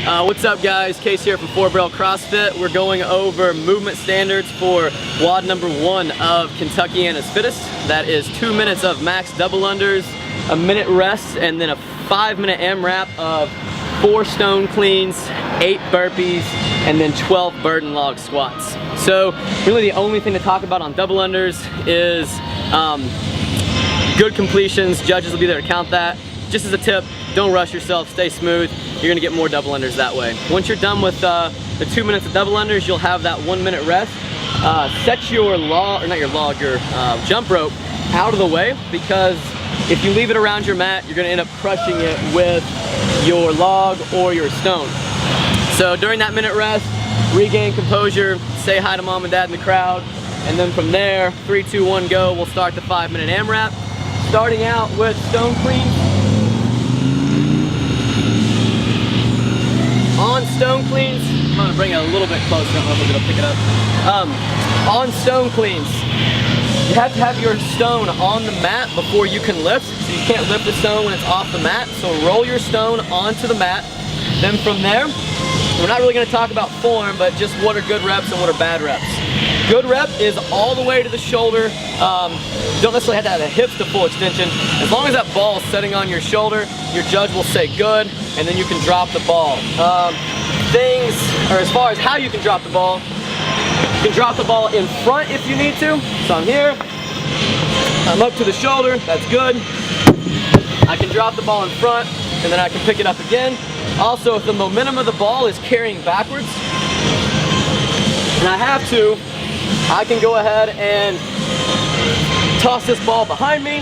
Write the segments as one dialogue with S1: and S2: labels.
S1: What's up guys, Case here from 4 Barrel CrossFit. We're going over movement standards for WOD number 1 of Kentuckiana's Fittest. That is 2 minutes of max double unders, a minute rest, and then a 5-minute AMRAP of 4 stone cleans, 8 burpees, and then 12 burden log squats. So really the only thing to talk about on double unders is good completions. Judges will be there to count that. Just as a tip, don't rush yourself, stay smooth. You're gonna get more double unders that way. Once you're done with the 2 minutes of double unders, you'll have that 1 minute rest. Set your your jump rope out of the way, because if you leave it around your mat, you're gonna end up crushing it with your log or your stone. So during that minute rest, regain composure, say hi to mom and dad in the crowd, and then from there, 3, 2, 1, go, we'll start the 5-minute AMRAP. Starting out with stone cleans. On stone cleans, I'm gonna bring it a little bit closer, I don't know if it'll pick it up. On stone cleans, you have to have your stone on the mat before you can lift. So you can't lift the stone when it's off the mat. So roll your stone onto the mat. Then from there, we're not really gonna talk about form, but just what are good reps and what are bad reps. Good rep is all the way to the shoulder. You don't necessarily have to have the hips to full extension. As long as that ball is setting on your shoulder, your judge will say good, and then you can drop the ball. As far as how you can drop the ball, you can drop the ball in front if you need to. So I'm here, I'm up to the shoulder, that's good. I can drop the ball in front, and then I can pick it up again. Also, if the momentum of the ball is carrying backwards, and I have to, I can go ahead and toss this ball behind me.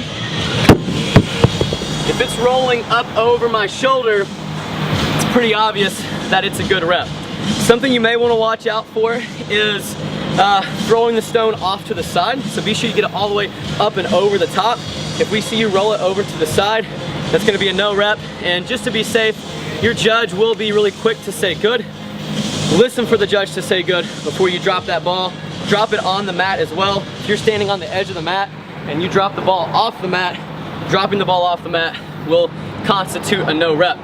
S1: If it's rolling up over my shoulder, it's pretty obvious that it's a good rep. Something you may want to watch out for is throwing the stone off to the side. So be sure you get it all the way up and over the top. If we see you roll it over to the side, that's going to be a no rep. And just to be safe, your judge will be really quick to say good. Listen for the judge to say good before you drop that ball. Drop it on the mat as well. If you're standing on the edge of the mat and you drop the ball off the mat, dropping the ball off the mat will constitute a no rep.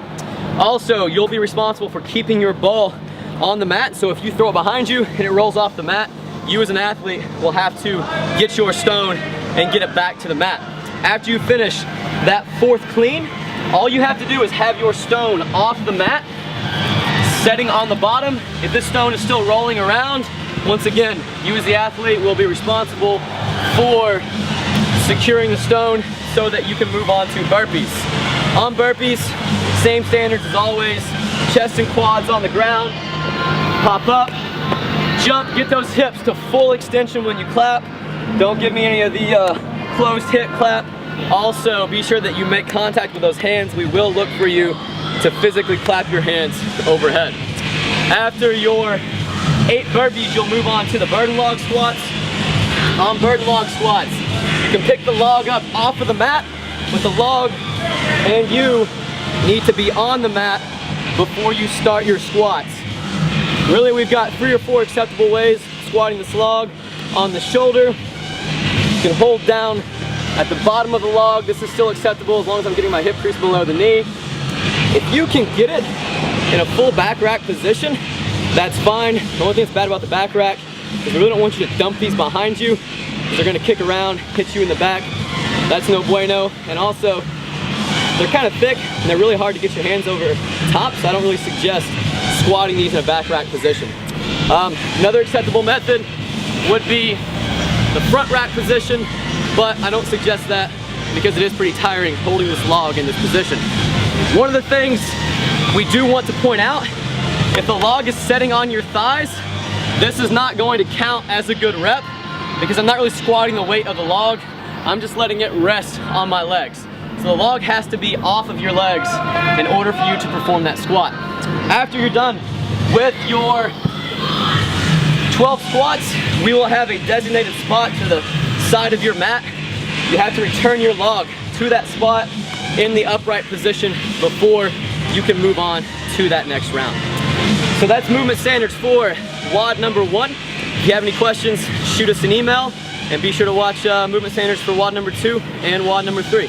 S1: Also, you'll be responsible for keeping your ball on the mat. So if you throw it behind you and it rolls off the mat, you as an athlete will have to get your stone and get it back to the mat. After you finish that 4th clean, all you have to do is have your stone off the mat, setting on the bottom. If this stone is still rolling around, once again, you as the athlete will be responsible for securing the stone so that you can move on to burpees. On burpees, same standards as always. Chest and quads on the ground, pop up, jump, get those hips to full extension when you clap. Don't give me any of the closed hip clap. Also, be sure that you make contact with those hands. We will look for you to physically clap your hands overhead. After your 8 burpees, you'll move on to the burden log squats. On burden log squats, you can pick the log up off of the mat with the log, and you need to be on the mat before you start your squats. Really, we've got 3 or 4 acceptable ways squatting this log. On the shoulder, you can hold down at the bottom of the log. This is still acceptable as long as I'm getting my hip crease below the knee. If you can get it in a full back rack position, that's fine. The only thing that's bad about the back rack is we really don't want you to dump these behind you, because they're gonna kick around, hit you in the back. That's no bueno. And also, they're kind of thick and they're really hard to get your hands over top, so I don't really suggest squatting these in a back rack position. Another acceptable method would be the front rack position, but I don't suggest that because it is pretty tiring holding this log in this position. One of the things we do want to point out, if the log is setting on your thighs, this is not going to count as a good rep because I'm not really squatting the weight of the log. I'm just letting it rest on my legs. So the log has to be off of your legs in order for you to perform that squat. After you're done with your 12 squats, we will have a designated spot to the side of your mat. You have to return your log to that spot in the upright position before you can move on to that next round. So that's movement standards for WOD number 1. If you have any questions, shoot us an email, and be sure to watch movement standards for WOD number 2 and WOD number 3.